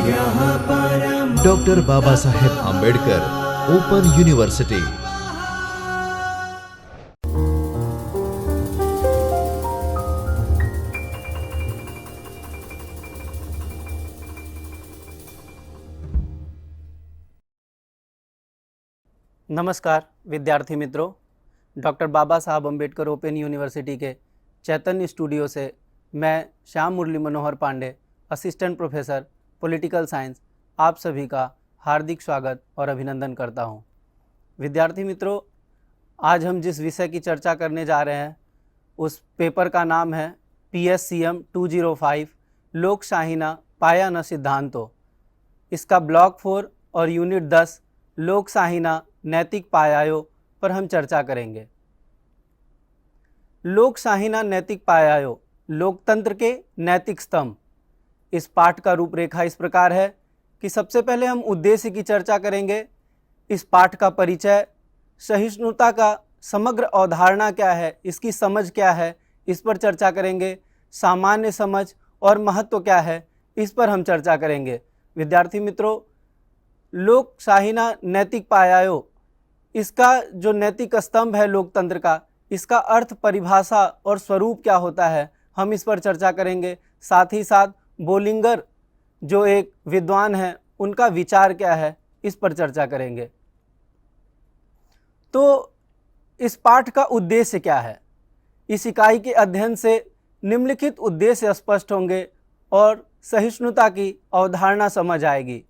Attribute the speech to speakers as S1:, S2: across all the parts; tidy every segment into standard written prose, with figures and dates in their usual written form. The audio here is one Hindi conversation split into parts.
S1: Doctor Baba Saheb Ambedkar open university.
S2: नमस्कार विद्यार्थी मित्रों, डॉक्टर बाबा साहब अम्बेडकर ओपन यूनिवर्सिटी के चैतन्य स्टूडियो से मैं Shyam Murli Manohar Pandey, assistant professor political science, आप सभी का हार्दिक स्वागत और अभिनंदन करता हूं। विद्यार्थी मित्रों, आज हम जिस विषय की चर्चा करने जा रहे हैं उस पेपर का नाम है PSCM 205 लोकशाही न पाया न सिद्धांतो। इसका ब्लॉक 4 और यूनिट 10 लोकशाही न नैतिक पायायो पर हम चर्चा करेंगे। लोकशाही न नैतिक पायायो, लोकतंत्र के नैतिक स्तंभ। इस पाठ का रूपरेखा इस प्रकार है कि सबसे पहले हम उद्देश्य की चर्चा करेंगे। इस पाठ का परिचय, सहिष्णुता का समग्र अवधारणा क्या है, इसकी समझ क्या है, इस पर चर्चा करेंगे। सामान्य समझ और महत्व क्या है, इस पर हम चर्चा करेंगे। विद्यार्थी मित्रों, लोकशाही न नैतिक पायायो, इसका जो नैतिक स्तंभ है लोकतंत्र का, इसका अर्थ, परिभाषा और स्वरूप क्या होता है, हम इस पर चर्चा करेंगे। साथ ही साथ बोलिंगर जो एक विद्वान हैं, उनका विचार क्या है, इस पर चर्चा करेंगे। तो इस पाठ का उद्देश्य क्या है? इस इकाई के अध्ययन से निम्नलिखित उद्देश्य स्पष्ट होंगे और सहिष्णुता की अवधारणा समझ आएगी।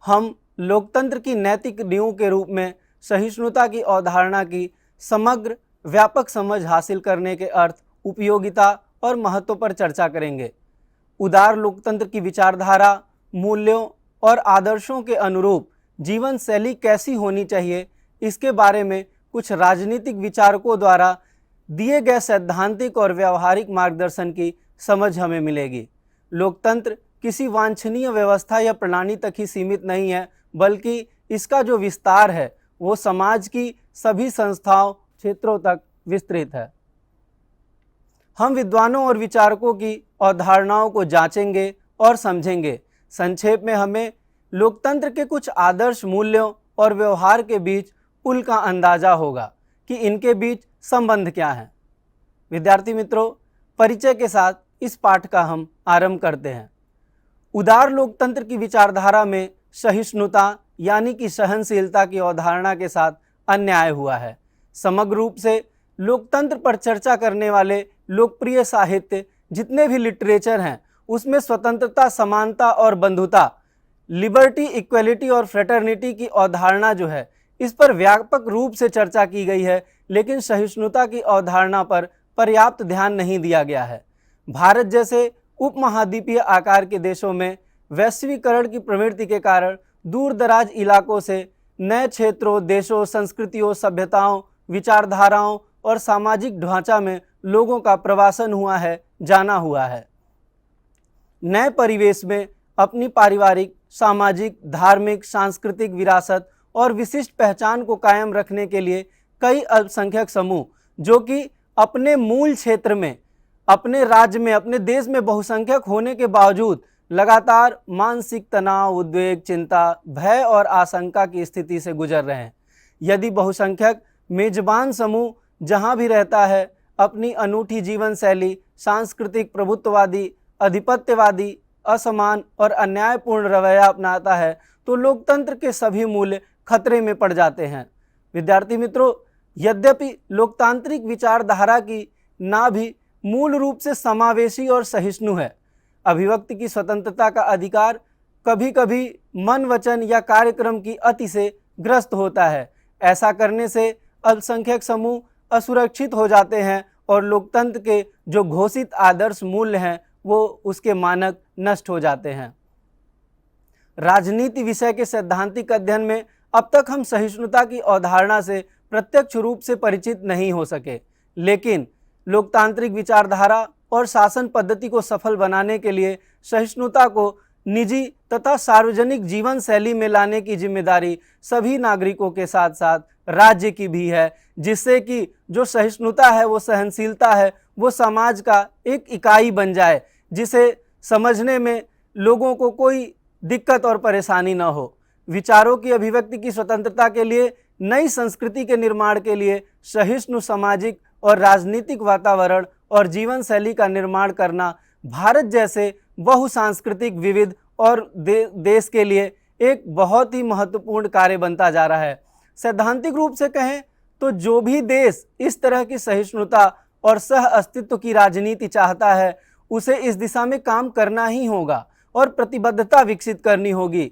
S2: हम लोकतंत्र की नैतिक नींव के रूप में सहिष्णुता की अवधारणा की समग्र व्यापक समझ हासिल करने के अर्थ, उपयोगिता और महत्व पर चर्चा करेंगे। उदार लोकतंत्र की विचारधारा, मूल्यों और आदर्शों के अनुरूप जीवन शैली कैसी होनी चाहिए, इसके बारे में कुछ राजनीतिक विचारकों द्वारा दिए गए सैद्धांतिक और व्यवहारिक मार्गदर्शन की समझ हमें मिलेगी। लोकतंत्र किसी वांछनीय व्यवस्था या प्रणाली तक ही सीमित नहीं है, बल्कि इसका जो विस्तार है वो समाज की सभी संस्थाओं, क्षेत्रों तक विस्तृत है। हम विद्वानों और विचारकों की अवधारणाओं को जांचेंगे और समझेंगे। संक्षेप में हमें लोकतंत्र के कुछ आदर्श मूल्यों और व्यवहार के बीच पुल का अंदाजा होगा कि इनके बीच संबंध क्या है। विद्यार्थी मित्रों, परिचय के साथ इस पाठ का हम आरंभ करते हैं। उदार लोकतंत्र की विचारधारा में सहिष्णुता यानी कि सहनशीलता की अवधारणा के साथ अन्याय हुआ है। समग्र रूप से लोकतंत्र पर चर्चा करने वाले लोकप्रिय साहित्य, जितने भी लिटरेचर हैं, उसमें स्वतंत्रता, समानता और बंधुता, लिबर्टी, इक्वलिटी और फ्रेटर्निटी की अवधारणा जो है, इस पर व्यापक रूप से चर्चा की गई है, लेकिन सहिष्णुता की अवधारणा पर पर्याप्त ध्यान नहीं दिया गया है। भारत जैसे उपमहाद्वीपीय आकार के देशों में वैश्वीकरण की प्रवृत्ति के कारण दूर दराज इलाकों से नए क्षेत्रों, देशों, संस्कृतियों, सभ्यताओं, विचारधाराओं और सामाजिक ढांचा में लोगों का प्रवासन हुआ है, जाना हुआ है। नए परिवेश में अपनी पारिवारिक, सामाजिक, धार्मिक, सांस्कृतिक विरासत और विशिष्ट पहचान को कायम रखने के लिए कई अल्पसंख्यक समूह, जो कि अपने मूल क्षेत्र में, अपने राज्य में, अपने देश में बहुसंख्यक होने के बावजूद लगातार मानसिक तनाव, उद्वेग, चिंता, भय और आशंका की स्थिति से गुजर रहे हैं। यदि बहुसंख्यक मेजबान समूह जहां भी रहता है, अपनी अनूठी जीवन शैली, सांस्कृतिक, प्रभुत्ववादी, आधिपत्यवादी, असमान और अन्यायपूर्ण रवैया अपनाता है, तो लोकतंत्र के सभी मूल्य खतरे में पड़ जाते हैं। विद्यार्थी मित्रों, यद्यपि लोकतांत्रिक विचारधारा की नाभि मूल रूप से समावेशी और सहिष्णु है, अभिव्यक्ति की स्वतंत्रता का अधिकार कभी कभी मन, वचन या कार्यक्रम की अति से ग्रस्त होता है। ऐसा करने से अल्पसंख्यक समूह असुरक्षित हो जाते हैं और लोकतंत्र के जो घोषित आदर्श मूल्य हैं वो उसके मानक नष्ट हो जाते हैं। राजनीति विषय के सैद्धांतिक अध्ययन में अब तक हम सहिष्णुता की अवधारणा से प्रत्यक्ष रूप से परिचित नहीं हो सके, लेकिन लोकतांत्रिक विचारधारा और शासन पद्धति को सफल बनाने के लिए सहिष्णुता को निजी तथा सार्वजनिक जीवन शैली में लाने की जिम्मेदारी सभी नागरिकों के साथ साथ राज्य की भी है, जिससे कि जो सहिष्णुता है, वो सहनशीलता है, वो समाज का एक इकाई बन जाए, जिसे समझने में लोगों को कोई दिक्कत और परेशानी न हो। विचारों की अभिव्यक्ति की स्वतंत्रता के लिए, नई संस्कृति के निर्माण के लिए सहिष्णु सामाजिक और राजनीतिक वातावरण और जीवन शैली का निर्माण करना भारत जैसे बहुसांस्कृतिक विविध और देश के लिए एक बहुत ही महत्वपूर्ण कार्य बनता जा रहा है। सैद्धांतिक रूप से कहें तो जो भी देश इस तरह की सहिष्णुता और सह अस्तित्व की राजनीति चाहता है, उसे इस दिशा में काम करना ही होगा और प्रतिबद्धता विकसित करनी होगी।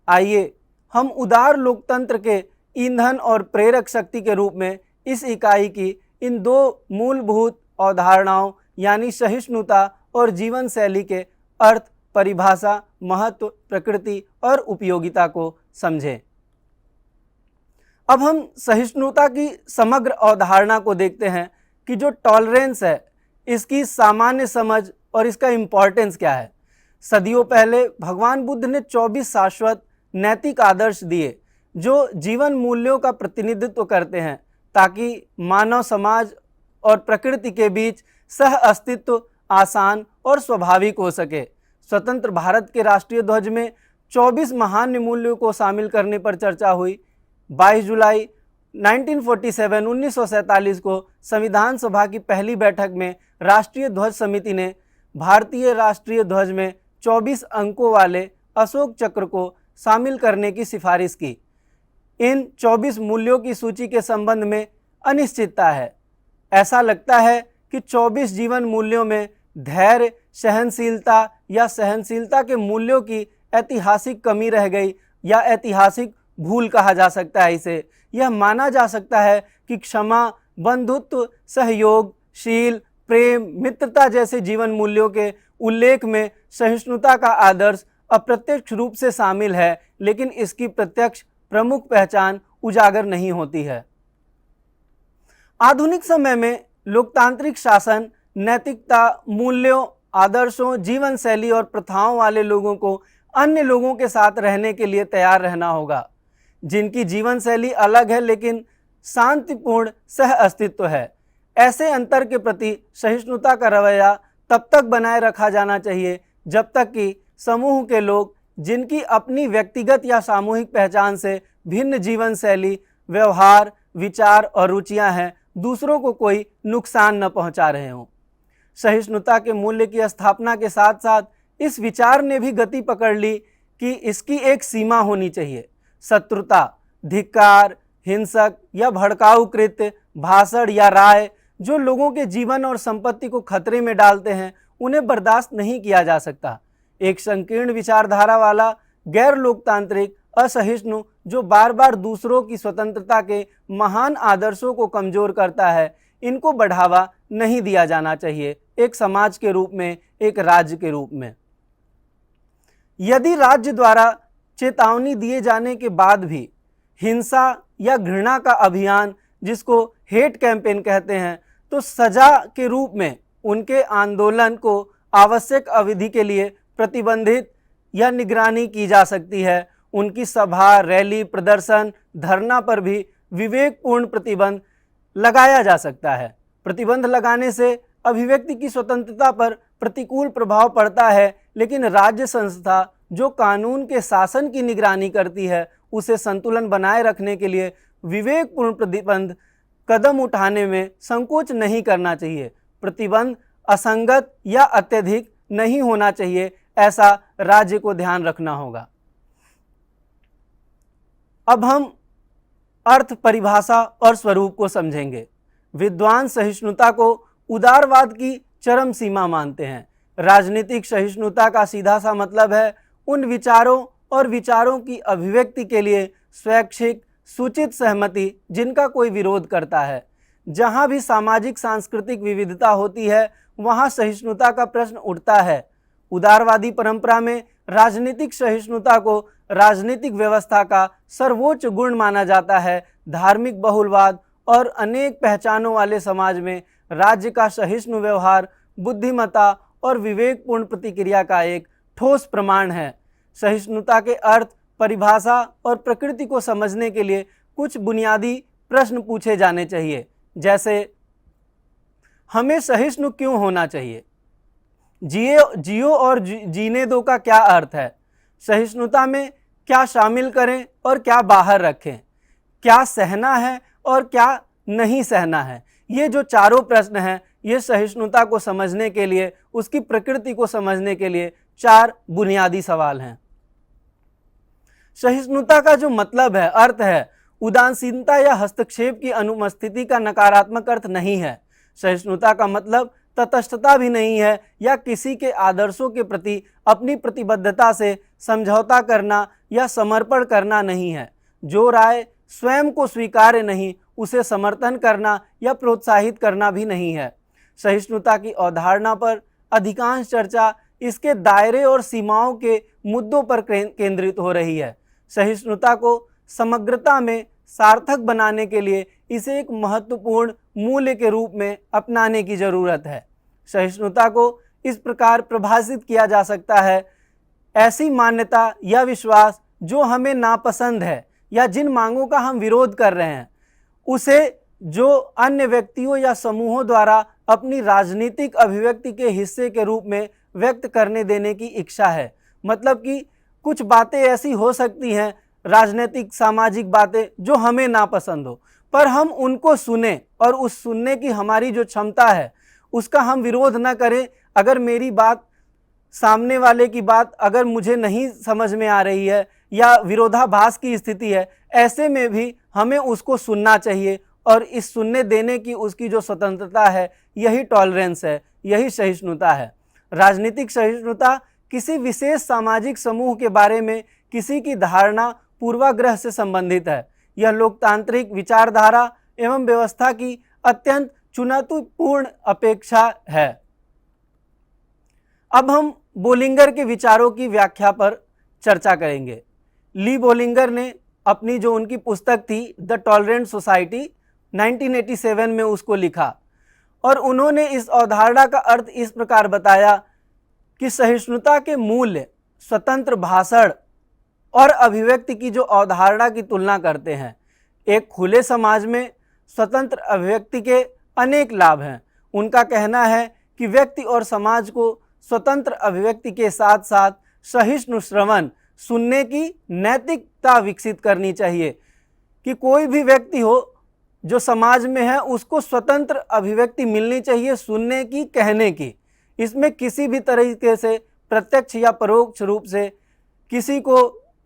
S2: आइए हम उदार लोकतंत्र के ईंधन और प्रेरक शक्ति के रूप में इस इकाई की इन दो मूलभूत अवधारणाओं यानी सहिष्णुता और जीवन शैली के अर्थ, परिभाषा, महत्व, प्रकृति और उपयोगिता को समझें। अब हम सहिष्णुता की समग्र अवधारणा को देखते हैं कि जो टॉलरेंस है, इसकी सामान्य समझ और इसका इम्पोर्टेंस क्या है। सदियों पहले भगवान बुद्ध ने 24 शाश्वत नैतिक आदर्श दिए जो जीवन मूल्यों का प्रतिनिधित्व करते हैं, ताकि मानव समाज और प्रकृति के बीच सह अस्तित्व आसान और स्वाभाविक हो सके। स्वतंत्र भारत के राष्ट्रीय ध्वज में 24 महान मूल्यों को शामिल करने पर चर्चा हुई। 22 जुलाई 1947 को संविधान सभा की पहली बैठक में राष्ट्रीय ध्वज समिति ने भारतीय राष्ट्रीय ध्वज में 24 अंकों वाले अशोक चक्र को शामिल करने की सिफारिश की। इन 24 मूल्यों की सूची के संबंध में अनिश्चितता है। ऐसा लगता है कि 24 जीवन मूल्यों में धैर्य, सहनशीलता या सहनशीलता के मूल्यों की ऐतिहासिक कमी रह गई या ऐतिहासिक भूल कहा जा सकता है इसे। यह माना जा सकता है कि क्षमा, बंधुत्व, सहयोग, शील, प्रेम, मित्रता जैसे जीवन मूल्यों के उल्लेख में सहिष्णुता का आदर्श अप्रत्यक्ष रूप से शामिल है, लेकिन इसकी प्रत्यक्ष प्रमुख पहचान उजागर नहीं होती है। आधुनिक समय में लोकतांत्रिक शासन नैतिकता, मूल्यों, आदर्शों, जीवन शैली और प्रथाओं वाले लोगों को अन्य लोगों के साथ रहने के लिए तैयार रहना होगा, जिनकी जीवन शैली अलग है लेकिन शांतिपूर्ण सह अस्तित्व है। ऐसे अंतर के प्रति सहिष्णुता का रवैया तब तक बनाए रखा जाना चाहिए जब तक कि समूह के लोग जिनकी अपनी व्यक्तिगत या सामूहिक पहचान से भिन्न जीवन शैली, व्यवहार, विचार और रुचियां हैं, दूसरों को कोई नुकसान न पहुंचा रहे हों। सहिष्णुता के मूल्य की स्थापना के साथ साथ इस विचार ने भी गति पकड़ ली कि इसकी एक सीमा होनी चाहिए। शत्रुता, धिक्कार, हिंसक या भड़काऊ कृत्य, भाषण या राय जो लोगों के जीवन और संपत्ति को खतरे में डालते हैं, उन्हें बर्दाश्त नहीं किया जा सकता। एक संकीर्ण विचारधारा वाला, गैर लोकतांत्रिक, असहिष्णु जो बार बार दूसरों की स्वतंत्रता के महान आदर्शों को कमजोर करता है, इनको बढ़ावा नहीं दिया जाना चाहिए एक समाज के रूप में, एक राज्य के रूप में। यदि राज्य द्वारा चेतावनी दिए जाने के बाद भी हिंसा या घृणा का अभियान, जिसको हेट कैंपेन कहते हैं, तो सजा के रूप में उनके आंदोलन को आवश्यक अवधि के लिए प्रतिबंधित या निगरानी की जा सकती है। उनकी सभा, रैली, प्रदर्शन, धरना पर भी विवेकपूर्ण प्रतिबंध लगाया जा सकता है। प्रतिबंध लगाने से अभिव्यक्ति की स्वतंत्रता पर प्रतिकूल प्रभाव पड़ता है, लेकिन राज्य संस्था जो कानून के शासन की निगरानी करती है, उसे संतुलन बनाए रखने के लिए विवेकपूर्ण प्रतिबंध कदम उठाने में संकोच नहीं करना चाहिए। प्रतिबंध असंगत या अत्यधिक नहीं होना चाहिए, ऐसा राज्य को ध्यान रखना होगा। अब हम अर्थ, परिभाषा और स्वरूप को समझेंगे। विद्वान सहिष्णुता को उदारवाद की चरम सीमा मानते हैं। राजनीतिक सहिष्णुता का सीधा सा मतलब है उन विचारों और विचारों की अभिव्यक्ति के लिए स्वैच्छिक सूचित सहमति जिनका कोई विरोध करता है। जहां भी सामाजिक सांस्कृतिक विविधता होती है, वहां सहिष्णुता का प्रश्न उठता है। उदारवादी परंपरा में राजनीतिक सहिष्णुता को राजनीतिक व्यवस्था का सर्वोच्च गुण माना जाता है। धार्मिक बहुलवाद और अनेक पहचानों वाले समाज में राज्य का सहिष्णु व्यवहार बुद्धिमत्ता और विवेकपूर्ण प्रतिक्रिया का एक ठोस प्रमाण है। सहिष्णुता के अर्थ, परिभाषा और प्रकृति को समझने के लिए कुछ बुनियादी प्रश्न पूछे जाने चाहिए, जैसे हमें सहिष्णु क्यों होना चाहिए? जियो और जीने दो का क्या अर्थ है? सहिष्णुता में क्या शामिल करें और क्या बाहर रखें, क्या सहना है और क्या नहीं सहना है। ये जो चारों प्रश्न हैं, ये सहिष्णुता को समझने के लिए, उसकी प्रकृति को समझने के लिए 4 बुनियादी सवाल हैं। सहिष्णुता का जो मतलब है, अर्थ है, उदासीनता या हस्तक्षेप की अनुपस्थिति का नकारात्मक अर्थ नहीं है। सहिष्णुता का मतलब तटस्थता भी नहीं है या किसी के आदर्शों के प्रति अपनी प्रतिबद्धता से समझौता करना या समर्पण करना नहीं है। जो राय स्वयं को स्वीकार्य नहीं, उसे समर्थन करना या प्रोत्साहित करना भी नहीं है। सहिष्णुता की अवधारणा पर अधिकांश चर्चा इसके दायरे और सीमाओं के मुद्दों पर केंद्रित हो रही है। सहिष्णुता को समग्रता में सार्थक बनाने के लिए इसे एक महत्वपूर्ण मूल्य के रूप में अपनाने की जरूरत है। सहिष्णुता को इस प्रकार परिभाषित किया जा सकता है, ऐसी मान्यता या विश्वास जो हमें नापसंद है या जिन मांगों का हम विरोध कर रहे हैं, उसे जो अन्य व्यक्तियों या समूहों द्वारा अपनी राजनीतिक अभिव्यक्ति के हिस्से के रूप में व्यक्त करने देने की इच्छा है। मतलब कि कुछ बातें ऐसी हो सकती हैं, राजनीतिक सामाजिक बातें, जो हमें नापसंद हो, पर हम उनको सुने और उस सुनने की हमारी जो क्षमता है उसका हम विरोध न करें। अगर मेरी बात, सामने वाले की बात अगर मुझे नहीं समझ में आ रही है या विरोधाभास की स्थिति है, ऐसे में भी हमें उसको सुनना चाहिए और इस सुनने देने की उसकी जो स्वतंत्रता है, यही टॉलरेंस है, यही सहिष्णुता है। राजनीतिक सहिष्णुता किसी विशेष सामाजिक समूह के बारे में किसी की धारणा पूर्वाग्रह से संबंधित है। यह लोकतांत्रिक विचारधारा एवं व्यवस्था की अत्यंत चुनौतीपूर्ण अपेक्षा है। अब हम बोलिंगर के विचारों की व्याख्या पर चर्चा करेंगे। ली बोलिंगर ने अपनी जो उनकी पुस्तक थी द टॉलरेंट सोसाइटी 1987 में उसको लिखा और उन्होंने इस अवधारणा का अर्थ इस प्रकार बताया कि सहिष्णुता के मूल्य स्वतंत्र भाषण और अभिव्यक्ति की जो अवधारणा की तुलना करते हैं। एक खुले समाज में स्वतंत्र अभिव्यक्ति के अनेक लाभ हैं। उनका कहना है कि व्यक्ति और समाज को स्वतंत्र अभिव्यक्ति के साथ साथ सहिष्णु श्रवण, सुनने की नैतिकता विकसित करनी चाहिए कि कोई भी व्यक्ति हो जो समाज में है, उसको स्वतंत्र अभिव्यक्ति मिलनी चाहिए, सुनने की, कहने की। इसमें किसी भी तरीके से प्रत्यक्ष या परोक्ष रूप से किसी को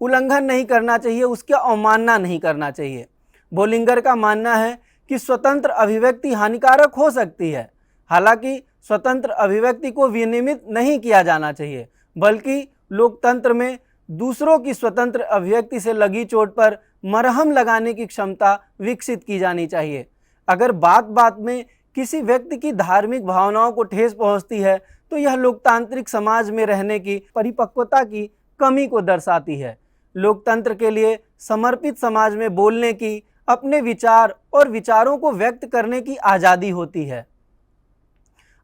S2: उल्लंघन नहीं करना चाहिए, उसकी अवमानना नहीं करना चाहिए। बोलिंगर का मानना है कि स्वतंत्र अभिव्यक्ति हानिकारक हो सकती है। हालांकि स्वतंत्र अभिव्यक्ति को विनियमित नहीं किया जाना चाहिए, बल्कि लोकतंत्र में दूसरों की स्वतंत्र अभिव्यक्ति से लगी चोट पर मरहम लगाने की क्षमता विकसित की जानी चाहिए। अगर बात बात में किसी व्यक्ति की धार्मिक भावनाओं को ठेस पहुंचती है, तो यह लोकतांत्रिक समाज में रहने की परिपक्वता की कमी को दर्शाती है। लोकतंत्र के लिए समर्पित समाज में बोलने की, अपने विचार और विचारों को व्यक्त करने की आज़ादी होती है।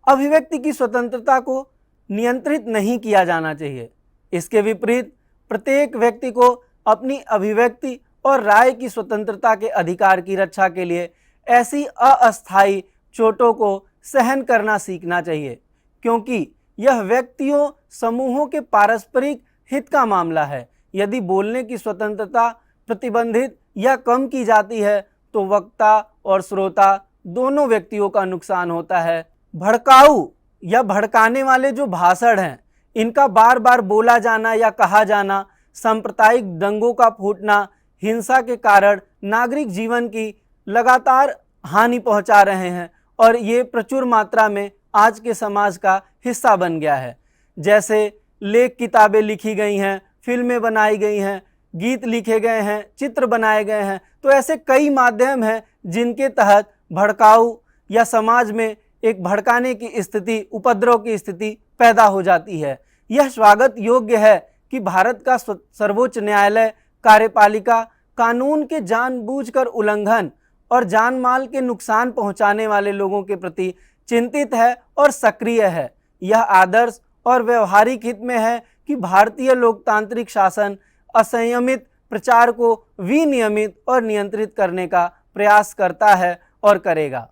S2: अभिव्यक्ति की स्वतंत्रता को नियंत्रित नहीं किया जाना चाहिए। इसके विपरीत प्रत्येक व्यक्ति को अपनी अभिव्यक्ति और राय की स्वतंत्रता के अधिकार की रक्षा के लिए ऐसी अस्थायी चोटों को सहन करना सीखना चाहिए, क्योंकि यह व्यक्तियों, समूहों के पारस्परिक हित का मामला है। यदि बोलने की स्वतंत्रता प्रतिबंधित या कम की जाती है, तो वक्ता और श्रोता दोनों व्यक्तियों का नुकसान होता है। भड़काऊ या भड़काने वाले जो भाषण हैं, इनका बार बार बोला जाना या कहा जाना सांप्रदायिक दंगों का फूटना, हिंसा के कारण नागरिक जीवन की लगातार हानि पहुंचा रहे हैं और ये प्रचुर मात्रा में आज के समाज का हिस्सा बन गया है। जैसे लेख किताबें लिखी गई हैं, फिल्में बनाई गई हैं, गीत लिखे गए हैं, चित्र बनाए गए हैं, तो ऐसे कई माध्यम हैं जिनके तहत भड़काऊ या समाज में एक भड़काने की स्थिति, उपद्रव की स्थिति पैदा हो जाती है। यह स्वागत योग्य है कि भारत का सर्वोच्च न्यायालय, कार्यपालिका कानून के जानबूझकर उल्लंघन और जान माल के नुकसान पहुंचाने वाले लोगों के प्रति चिंतित है और सक्रिय है। यह आदर्श और व्यवहारिक हित में है कि भारतीय लोकतांत्रिक शासन असंयमित प्रचार को विनियमित और नियंत्रित करने का प्रयास करता है और करेगा।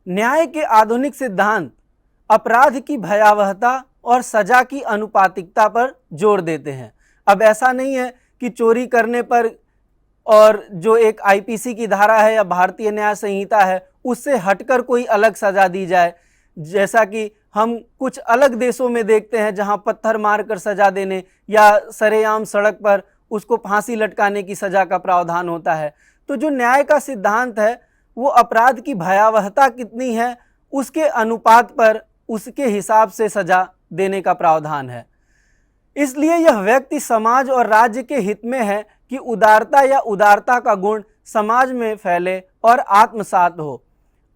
S2: न्याय के आधुनिक सिद्धांत अपराध की भयावहता और सजा की अनुपातिकता पर जोर देते हैं। अब ऐसा नहीं है कि चोरी करने पर और जो एक आईपीसी की धारा है या भारतीय न्याय संहिता है उससे हटकर कोई अलग सजा दी जाए, जैसा कि हम कुछ अलग देशों में देखते हैं जहां पत्थर मारकर सजा देने या सरेआम सड़क पर उसको फांसी लटकाने की सजा का प्रावधान होता है। तो जो न्याय का सिद्धांत है वो अपराध की भयावहता कितनी है उसके अनुपात पर उसके हिसाब से सजा देने का प्रावधान है। इसलिए यह व्यक्ति, समाज और राज्य के हित में है कि उदारता या उदारता का गुण समाज में फैले और आत्मसात हो।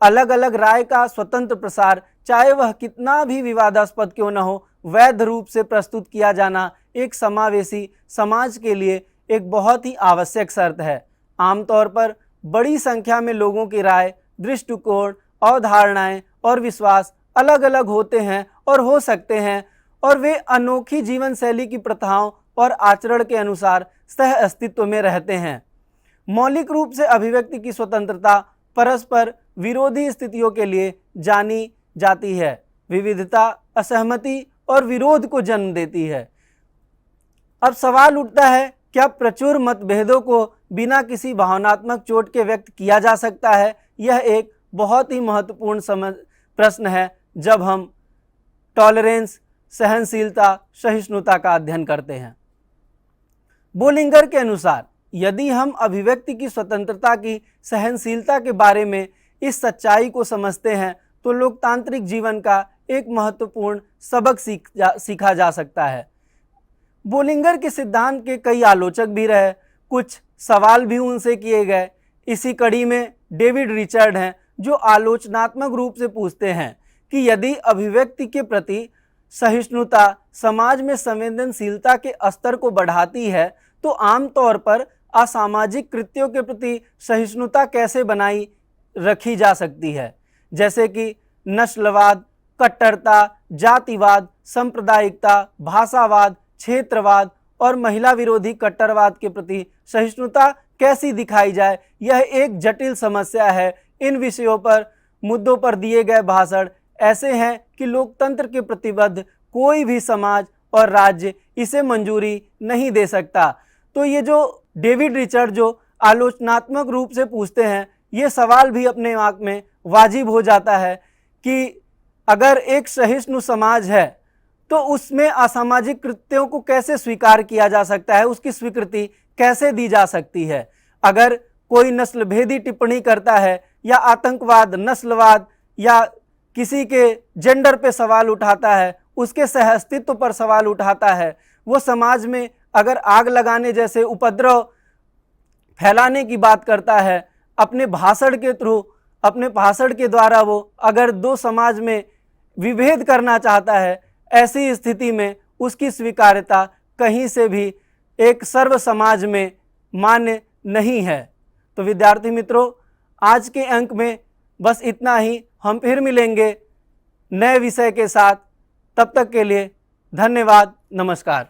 S2: अलग अलग राय का स्वतंत्र प्रसार, चाहे वह कितना भी विवादास्पद क्यों न हो, वैध रूप से प्रस्तुत किया जाना एक समावेशी समाज के लिए एक बहुत ही आवश्यक शर्त है। आमतौर पर बड़ी संख्या में लोगों की राय, दृष्टिकोण, अवधारणाएं और विश्वास अलग अलग होते हैं और हो सकते हैं, और वे अनोखी जीवन शैली की प्रथाओं और आचरण के अनुसार सह अस्तित्व में रहते हैं। मौलिक रूप से अभिव्यक्ति की स्वतंत्रता परस्पर विरोधी स्थितियों के लिए जानी जाती है। विविधता असहमति और विरोध को जन्म देती है। अब सवाल उठता है, क्या प्रचुर मतभेदों को बिना किसी भावनात्मक चोट के व्यक्त किया जा सकता है? यह एक बहुत ही महत्वपूर्ण प्रश्न है जब हम टॉलरेंस, सहनशीलता, सहिष्णुता का अध्ययन करते हैं। बोलिंगर के अनुसार यदि हम अभिव्यक्ति की स्वतंत्रता की सहनशीलता के बारे में इस सच्चाई को समझते हैं तो लोकतांत्रिक जीवन का एक महत्वपूर्ण सबक सीखा जा सकता है। बोलिंगर के सिद्धांत के कई आलोचक भी रहे, कुछ सवाल भी उनसे किए गए। इसी कड़ी में डेविड रिचर्ड हैं जो आलोचनात्मक रूप से पूछते हैं कि यदि अभिव्यक्ति के प्रति सहिष्णुता समाज में संवेदनशीलता के स्तर को बढ़ाती है तो आमतौर पर असामाजिक कृत्यों के प्रति सहिष्णुता कैसे बनाई रखी जा सकती है, जैसे कि नस्लवाद, कट्टरता, जातिवाद, सांप्रदायिकता, भाषावाद, क्षेत्रवाद और महिला विरोधी कट्टरवाद के प्रति सहिष्णुता कैसी दिखाई जाए। यह एक जटिल समस्या है। इन विषयों पर मुद्दों पर दिए गए भाषण ऐसे हैं कि लोकतंत्र के प्रतिबद्ध कोई भी समाज और राज्य इसे मंजूरी नहीं दे सकता। तो ये जो डेविड रिचर्ड जो आलोचनात्मक रूप से पूछते हैं, ये सवाल भी अपने आप में वाजिब हो जाता है कि अगर एक सहिष्णु समाज है तो उसमें असामाजिक कृत्यों को कैसे स्वीकार किया जा सकता है, उसकी स्वीकृति कैसे दी जा सकती है। अगर कोई नस्लभेदी टिप्पणी करता है या आतंकवाद, नस्लवाद या किसी के जेंडर पे सवाल उठाता है, उसके सहअस्तित्व पर सवाल उठाता है, वो समाज में अगर आग लगाने जैसे उपद्रव फैलाने की बात करता है, अपने भाषण के थ्रू, अपने भाषण के द्वारा वो अगर दो समाज में विभेद करना चाहता है, ऐसी स्थिति में उसकी स्वीकार्यता कहीं से भी एक सर्व समाज में मान्य नहीं है। तो विद्यार्थी मित्रों, आज के अंक में बस इतना ही। हम फिर मिलेंगे नए विषय के साथ। तब तक के लिए धन्यवाद, नमस्कार।